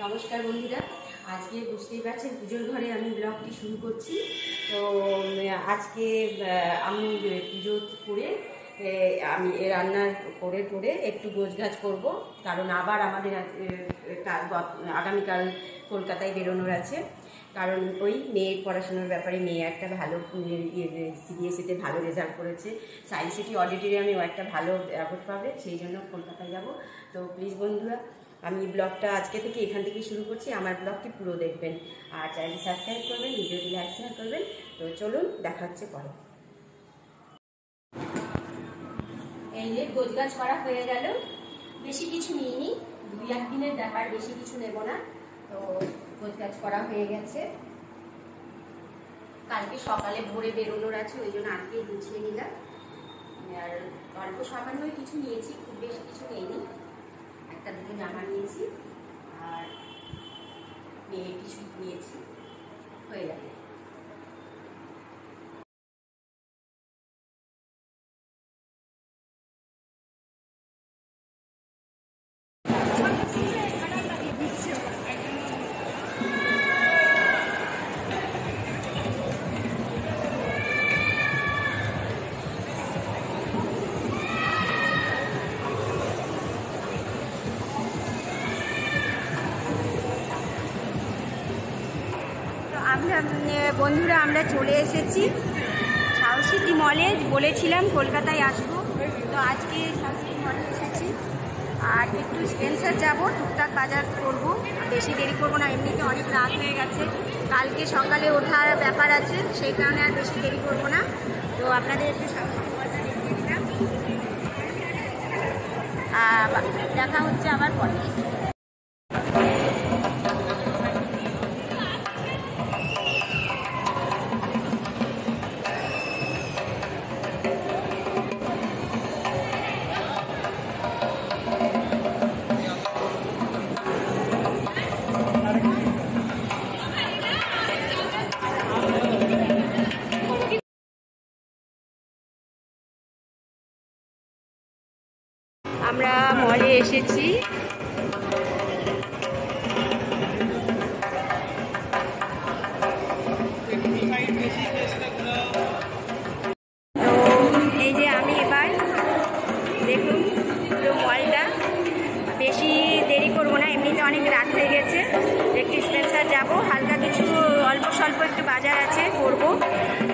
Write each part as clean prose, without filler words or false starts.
নমস্কার বন্ধুরা, আজকে বুঝতেই পারছেন পুজোর ঘরে আমি ব্লগটি শুরু করছি। তো আজকে আমি পুজো করে আমি রান্নার করে একটু গোছগাছ করব, কারণ আবার আমাদের আগামীকাল কলকাতায় বেরোনোর আছে। কারণ ওই মেয়ের পড়াশোনার ব্যাপারে, মেয়ে একটা ভালো সিবিএসইতে ভালো রেজাল্ট করেছে, সায়েন্স সিটি অডিটোরিয়ামেও একটা ভালো অ্যাওয়ার্ড পাবে, সেই জন্য কলকাতায় যাব। তো প্লিজ বন্ধুরা, আমি ব্লগটা আজকে থেকে এখান থেকে শুরু করছি। আমার ব্লগটি পুরো দেখবেন আর চ্যানেলটি সাবস্ক্রাইব করবেন, ভিডিওটি লাইক শেয়ার করবেন। তো চলুন, দেখা হচ্ছে পরে। এই যে গোছগাছ করা হয়ে গেল, বেশি কিছু নিইনি, 2-1 দিনের ব্যাপার, বেশি কিছু নেব না। তো গোছগাছ করা হয়ে গেছে, কালকে সকালে ভোরে বেরোনোর আছে, ওই জন্য আজকে গুছিয়ে নিলাম। আর অল্প সামান্যই কিছু নিয়েছি, খুব বেশি কিছু নেইনি। একটা দুটো জামা নিয়েছি আর মেয়ের কিছু নিয়েছি, হয়ে যাবে। বন্ধুরা, আমরা চলে এসেছি সাউথ সিটি মলে। বলেছিলাম কলকাতায় আসবো, তো আজকে সাউথ সিটি মলে এসেছি। আর একটু স্পেন্সার যাব, টুকটাক বাজার করবো, বেশি দেরি করবো না, এমনিতে অনেক রাত হয়ে গেছে, কালকে সকালে ওঠার ব্যাপার আছে, সেই কারণে আর বেশি দেরি করবো না। তো আপনাদের একটু সাউথ সিটি মলটা দেখিয়ে দিলাম, দেখা হচ্ছে আবার পরে। আমরা মলে এসেছি, তো এই যে আমি এবার দেখুন পুরো মলটা, বেশি দেরি করবো না, এমনিতে অনেক রাত হয়ে গেছে। একটু স্পেন্সার যাব, হালকা কিছু অল্প স্বল্প একটু বাজার আছে করবো,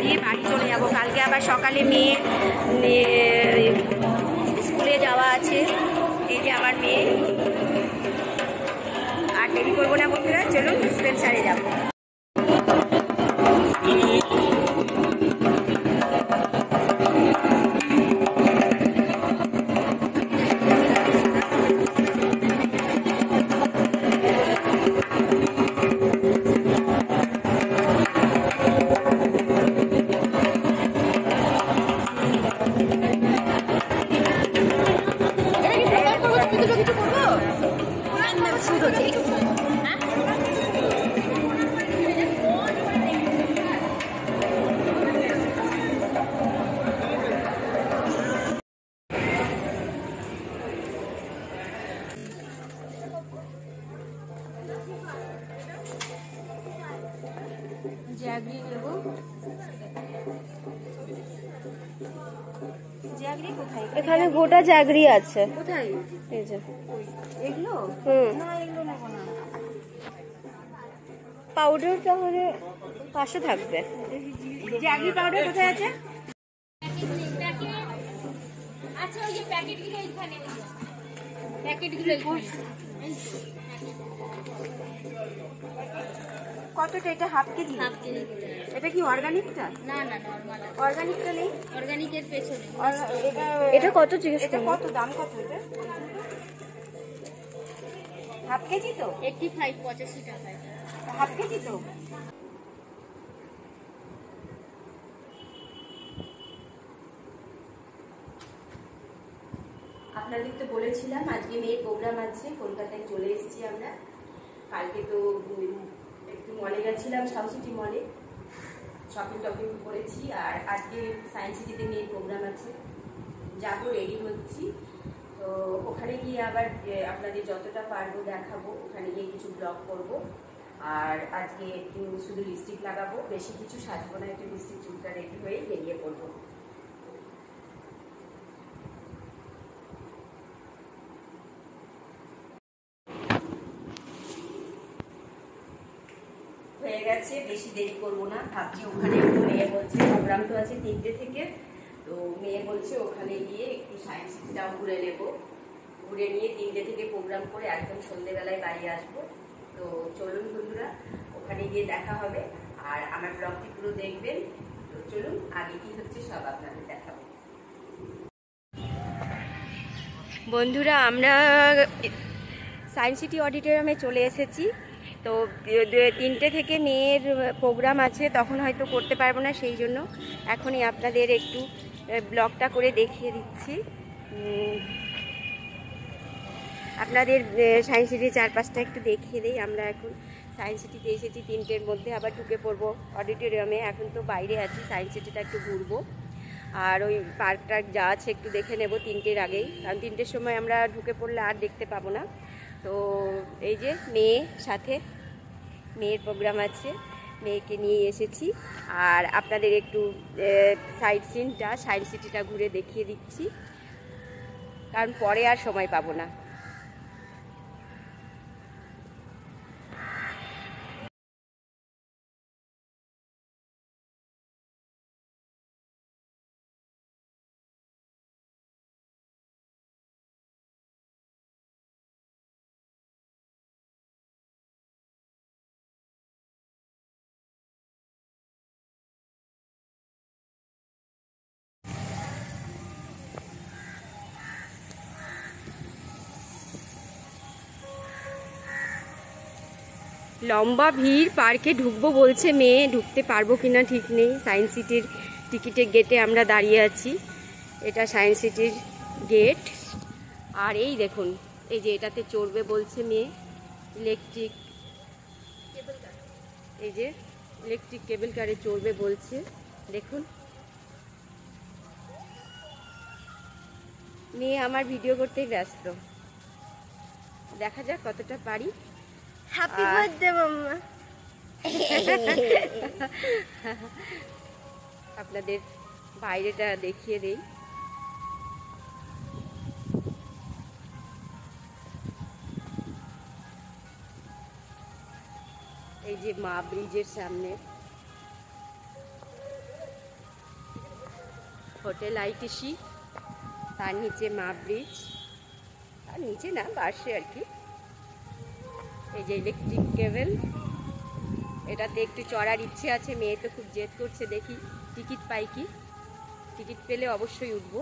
দিয়ে বাড়ি চলে যাব। কালকে আবার সকালে মেয়ে স্কুলে যাওয়া আছে, এই যে আমার মেয়ে। আর দেরি করবো না বন্ধুরা, চলুন স্পেন্সারে যাবো। জ্যাগরি নেব, জ্যাগরি কোথায়? এখানে গোটা জ্যাগরি আছে। কোথায়? এই যে এগুলো? না, এগুলো নেব না। পাউডার তাহলে পাশে থাকবে। জ্যাগরি পাউডার কোথায় আছে? আচ্ছা, ওই যে প্যাকেটগুলো এখানে, প্যাকেটগুলো কতটা? এটা হাফ কেজি? Half KG. এটা কি অর্গানিকটা? না না, নরমাল। অর্গানিকটা নেই? অর্গানিকের পেছনে এটা কত জিজ্ঞেস এটা করুন? কত দাম? কত এটা? হাফ কেজি তো? 85 টাকায়। হাফ কেজি তো? আপনাদের তো বলেছিলাম আজকে মেয়ের প্রোগ্রাম আছে, কলকাতায় চলে এসেছি আমরা। কালকে তো একটু মলে গেছিলাম, সাউথ সিটি মলে শপিং টপিং করেছি, আর আজকে সায়েন্স সিটিতে মেয়ের প্রোগ্রাম আছে, যাবো, রেডি হচ্ছি। তো ওখানে গিয়ে আবার আপনাদের যতটা পারবো দেখাবো, ওখানে গিয়ে কিছু ব্লগ করব। আর আজকে একটু শুধু লিপস্টিক লাগাবো, বেশি কিছু সাজবো না, একটু লিপস্টিক চুলটা রেডি হয়ে বেরিয়ে পড়বো। হয়ে গেছে, বেশি দেরি করবো না। ভাবছি ওখানে একটু, মেয়ে বলছে প্রোগ্রাম তো আছে 3টে থেকে, তো মেয়ে বলছে ওখানে গিয়ে একটু সায়েন্স সিটিটাও ঘুরে নেবো, ঘুরে নিয়ে 3টে থেকে প্রোগ্রাম করে একদম সন্ধ্যেবেলায় বাড়ি আসবো। তো চলুন বন্ধুরা, ওখানে গিয়ে দেখা হবে। আর আমার ব্লগটি পুরো দেখবেন। তো চলুন, আগে কি হচ্ছে সব আপনাদের দেখাবো। বন্ধুরা, আমরা সায়েন্স সিটি অডিটোরিয়ামে চলে এসেছি। তো 3টে থেকে মেয়ের প্রোগ্রাম আছে, তখন হয়তো করতে পারবো না, সেই জন্য এখনই আপনাদের একটু ব্লগটা করে দেখিয়ে দিচ্ছি। আপনাদের সায়েন্স সিটির চারপাশটা একটু দেখিয়ে দিই। আমরা এখন সায়েন্স সিটিতে এসেছি, 3টের মধ্যে আবার ঢুকে পড়বো অডিটোরিয়ামে। এখন তো বাইরে আছি, সায়েন্স সিটিটা একটু ঘুরবো, আর ওই পার্কটা যা আছে একটু দেখে নেব 3টের আগেই, কারণ 3টের সময় আমরা ঢুকে পড়লে আর দেখতে পাবো না। তো এই যে সাথে মেয়ের প্রোগ্রাম আছে, মেয়েকে নিয়ে এসেছি। আর আপনাদের একটু সাইড সিনটা, সায়েন্স সিটিটা ঘুরে দেখিয়ে দিচ্ছি, কারণ পরে আর সময় পাবো না। লম্বা ভিড়, পার্কে ঢুকবো বলছে মেয়ে, ঢুকতে পারবো কিনা ঠিক নেই। সায়েন্স সিটির টিকিটের গেটে আমরা দাঁড়িয়ে আছি, এটা সায়েন্স সিটির গেট। আর এই দেখুন, এই যে এটাতে চড়বে বলছে মেয়ে, ইলেকট্রিক এই যে ইলেকট্রিক কেবল কারে চড়বে বলছে। দেখুন, মেয়ে আমার ভিডিও করতেই ব্যস্ত, দেখা যাক কতটা পারি। Happy birthday mamma. আপনাদের বাইরেটা দেখিয়ে দেই। এই যে মা ব্রিজের সামনে হোটেল আইটিসি, তার নিচে মা ব্রিজ, আর নিচে না পাশে আর কি। এই যে ইলেকট্রিক কেবল, এটাতে একটু চড়ার ইচ্ছে আছে, মেয়ে তো খুব জেদ করছে, দেখি টিকিট পাই কি। টিকিট পেলে অবশ্যই উঠবো,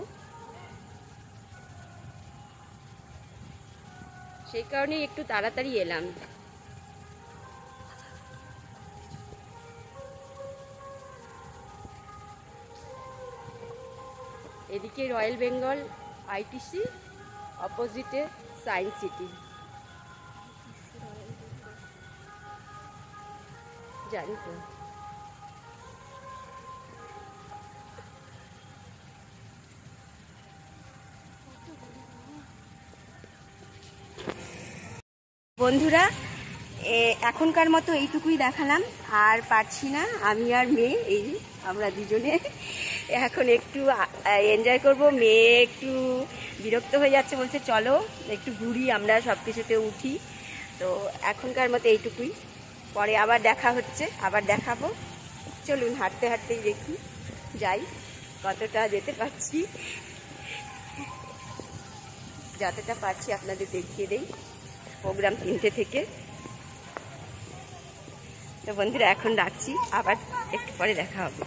সেই কারণেই একটু তাড়াতাড়ি এলাম। এদিকে রয়্যাল বেঙ্গল আইটিসি, অপোজিটে সায়েন্স সিটি। জানি তো। বন্ধুরা, এখনকার মতো এইটুকুই দেখালাম, আর পারছি না। আমি আর মেয়ে, এই আমরা দুজনে এখন একটু এনজয় করব। মেয়ে একটু বিরক্ত হয়ে যাচ্ছে, বলছে চলো একটু ঘুরি, আমরা সব কিছুতে উঠি। তো এখনকার মতো এইটুকুই, পরে আবার দেখা হচ্ছে, আবার দেখাবো। চলুন, হাঁটতে হাঁটতেই দেখি যাই কতটা যেতে পারছি। যতটা পারছি আপনাদের দেখিয়ে দেই। প্রোগ্রাম 3টে থেকে। তো বন্ধুরা, এখন রাখছি, আবার একটু পরে দেখা হবে।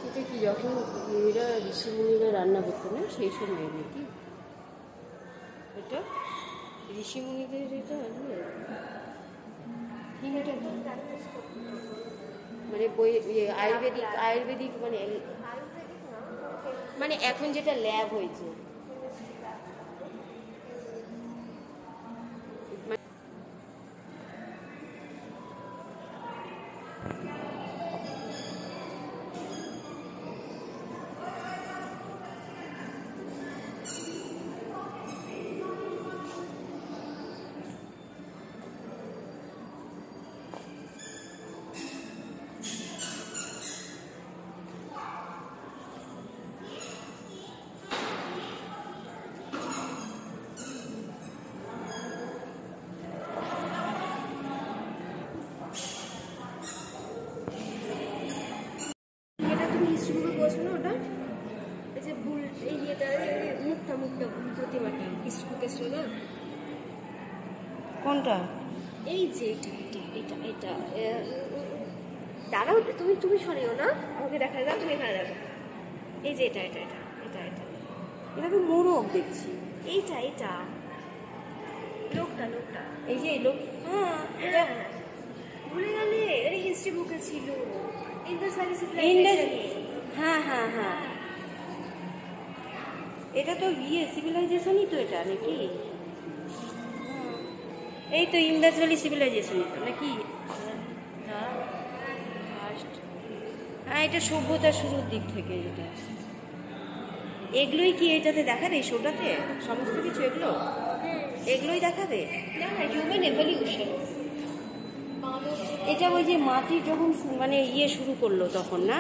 এটা কি যখন মেয়েরা ঋষিমুনিরা রান্না করতো না সেই সময় নাকি এটা ঋষিমুনিদের এটা কি এটা মানে বই আয়ুর্বেদিক মানে এখন যেটা ল্যাব হয়েছে কোনটা এই যে এটা এটা দাঁড়াও তুমি সরিও না, আমাকে দেখা যাও, তুমি এখানে দেখো। এই যে এটা এটা এটা এটা এটা এটা তো মোরগ দেখছি। এইটা লোকটা এই যে এই লোক, হ্যাঁ এটা ভুলে গেলে, এটা হিস্ট্রি বুকে ছিল। হ্যাঁ হ্যাঁ হ্যাঁ, এটা তো সিভিলাইজেশনই তো এটা নাকি? এই তো ইন্দাস ভ্যালি সিভিলাইজেশনই তো নাকি? হ্যাঁ, এটা সভ্যতার শুরুর দিক থেকে। এটা এগুলোই কি এটাতে দেখাবে? এই শোটাতে সমস্ত কিছু এগুলোই দেখাবে। Human evolution. এটা ওই যে মাটি যখন মানে শুরু করলো তখন না?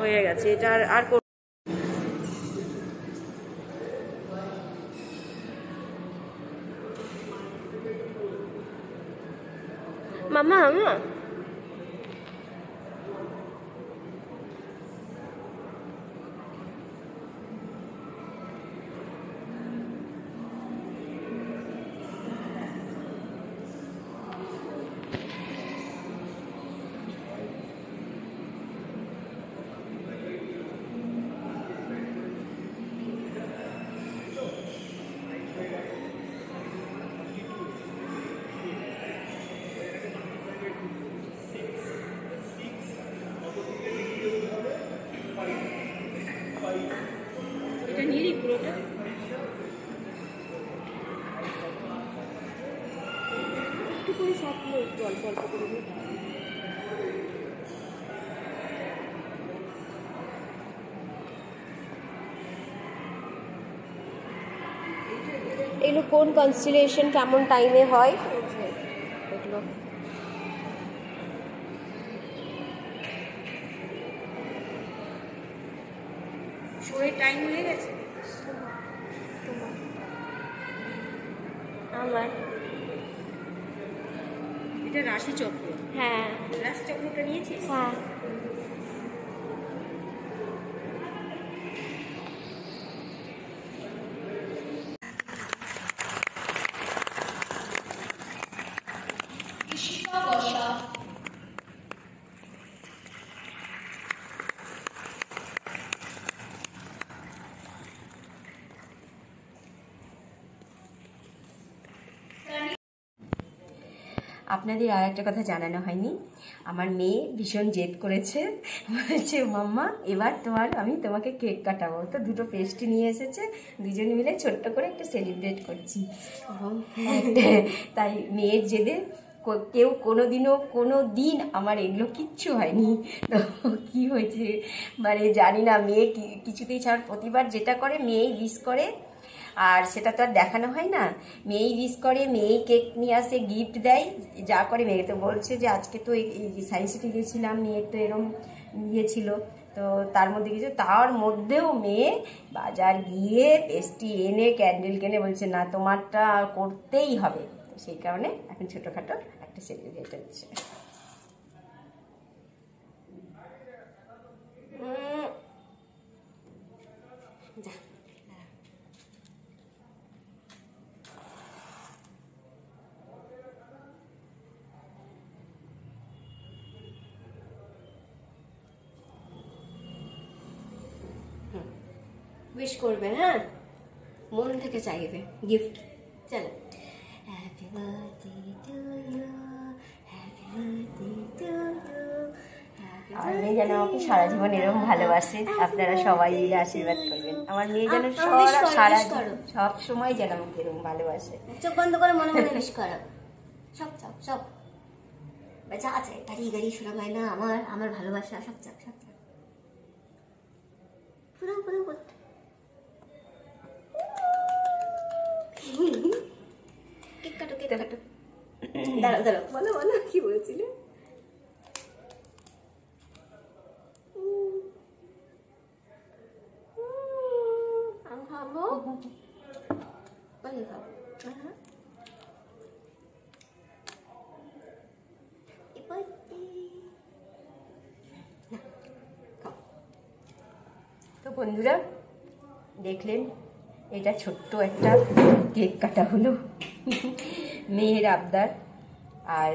হয়ে গেছে এটা। আর মামা এটা নিলি পুরোটা? একটু করে সবগুলো একটু অল্প অল্প করে এগুলো কোন কনস্টেলেশন কেমন টাইমে হয় এগুলো। শোয়ের টাইম হয়ে গেছে আমার এটা এটা রাশি চক্র। হ্যাঁ রাশি চক্রটা নিয়েছিস? হ্যাঁ। আপনাদের আর একটা কথা জানানো হয়নি, আমার মেয়ে ভীষণ জেদ করেছে, বলছে মাম্মা এবার আমি তোমাকে কেক কাটাবো। তো দুটো পেস্ট্রি নিয়ে এসেছে, দুজনে মিলে ছোট্ট করে একটা সেলিব্রেট করছি। তাই মেয়ের জেদে কেউ কোনো দিন আমার এগুলো কিচ্ছু হয়নি। তো কি হয়েছে মানে জানি না, মেয়ে কিছুতেই ছাড়, প্রতিবার যেটা করে মেয়েই উইশ করে, আর সেটা তো আর দেখানো হয় না। মেয়েই উইশ করে, মেয়েই কেক নিয়ে আসে, গিফট দেয়, যা করে মেয়ে। তো বলছে যে আজকে তো এই সায়েন্স সিটি গেছিলাম, মেয়ের তো এরম ইয়ে ছিল, তো তার মধ্যে কিছু, তার মধ্যেও মেয়ে বাজার গিয়ে পেস্ট্রি এনে ক্যান্ডেল কিনে বলছে না তোমারটা করতেই হবে। তো সেই কারণে এখন ছোটোখাটো একটা সেলিব্রেট হচ্ছে। যা উইশ করবে, হ্যাঁ মন থেকে চাইবে গিফট। চলো, happy birthday to you, happy birthday to you. আমার মেয়ে যেন আমাকে সারা জীবন এরকম ভালোবাসে, আপনারা সবাই মিলে আশীর্বাদ করবেন। আমার মেয়ে যেন সারা সব সময় যেন আমাকে এরকম ভালোবাসে। চোখ বন্ধ করে মনে মনে উইশ করো, সব চাপ সব যা আছে, গাড়ি শোনা হয় না, আমার ভালোবাসা সব চাপ পুরো করতে। কেক কাটো দাঁড়াও বলো কি বলেছিলে? আমি খাবো, খাবো। তো বন্ধুরা দেখলেন, এটা ছোট্ট একটা কেক কাটা হলো মেয়ের আবদার। আর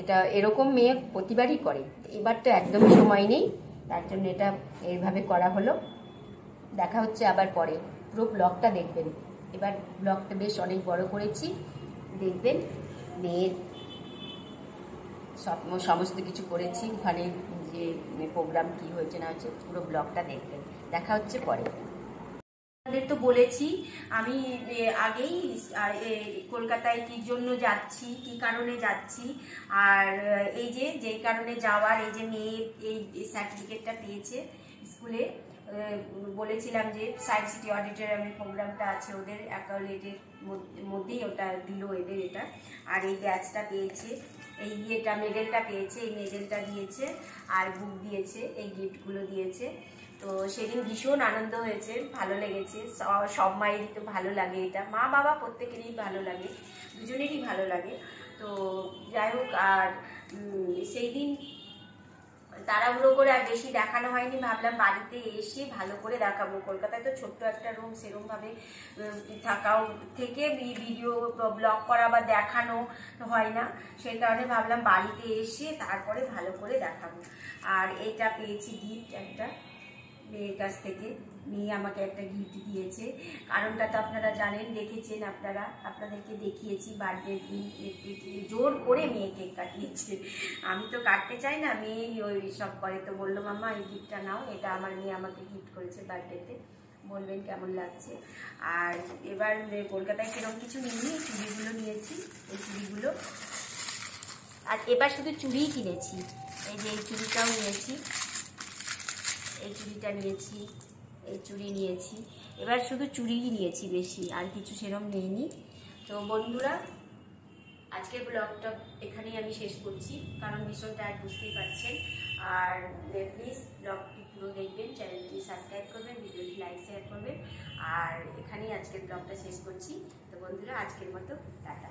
এটা এরকম মেয়ে প্রতিবারই করে, এবার তো একদম সময় নেই, তার জন্য এটা এইভাবে করা হলো। দেখা হচ্ছে আবার পরে, পুরো ব্লগটা দেখবেন। এবার ব্লগটা বেশ অনেক বড় করেছি, দেখবেন। মেয়ের সমস্ত কিছু করেছি, ওখানে যে প্রোগ্রাম কি হয়েছে না হয়েছে, পুরো ব্লগটা দেখবেন। দেখা হচ্ছে পরে। আপনাদের তো বলেছি আমি আগেই কলকাতায় কি জন্য যাচ্ছি, কি কারণে যাচ্ছি, আর এই যে কারণে যাওয়ার, এই যে মেয়ে এই সার্টিফিকেটটা পেয়েছে স্কুলে। বলেছিলাম যে সায়েন্স সিটি অডিটোরিয়ামে প্রোগ্রামটা আছে ওদের অ্যাকাউন্টের মধ্যেই, ওটা দিল এদের এটা। আর এই ব্যাচটা পেয়েছে, এই ইয়েটা মেডেলটা পেয়েছে, এই মেডেলটা দিয়েছে, আর বুক দিয়েছে, এই গিফটগুলো দিয়েছে। তো সেদিন ভীষণ আনন্দ হয়েছে, ভালো লেগেছে। সব মায়েরই তো ভালো লাগে, এটা মা বাবা প্রত্যেকেরই ভালো লাগে, দুজনেরই ভালো লাগে। তো যাই হোক, আর সেই দিন তাড়াহুড়ো করে আর বেশি দেখানো হয়নি, ভাবলাম বাড়িতে এসে ভালো করে দেখাবো। কলকাতায় তো ছোট্ট একটা রুম, সেরকমভাবে থাকাও থেকে ভিডিও ব্লগ করা বা দেখানো হয় না, সেই কারণে ভাবলাম বাড়িতে এসে তারপরে ভালো করে দেখাবো। আর এইটা পেয়েছি গিফট একটা মেয়ের কাছ থেকে, মেয়ে আমাকে একটা গিফট দিয়েছে। কারণটা তো আপনারা জানেন, দেখেছেন, আপনাদেরকে দেখিয়েছি। বার্থডে দিন জোর করে মেয়ে কেক কাটিয়েছে, আমি তো কাটতে চাই না, মেয়েই ওই সব করে। তো বললো মাম্মা এই গিফটটা নাও, এটা আমার মেয়ে আমাকে গিফট করেছে বার্থডেতে, বলবেন কেমন লাগছে। আর এবার কলকাতায় সেরকম কিছু নিইনি, চুড়িগুলো নিয়েছি, এই চুড়িগুলো। আর এবার শুধু চুড়িই কিনেছি, এই যে এই চুড়িটাও নিয়েছি, এই চুড়িটা নিয়েছি, এই চুড়ি নিয়েছি। এবার শুধু চুড়িই নিয়েছি, বেশি আর কিছু সেরকম নেইনি। তো বন্ধুরা আজকের ব্লগটা এখানেই আমি শেষ করছি, কারণ ভীষণ টায়ার্ড, বুঝতেই পারছেন। আর প্লিজ ব্লগটি পুরো দেখবেন, চ্যানেলটি সাবস্ক্রাইব করবেন, ভিডিওটি লাইক শেয়ার করবেন। আর এখানেই আজকের ব্লগটা শেষ করছি। তো বন্ধুরা আজকের মতো টাটা।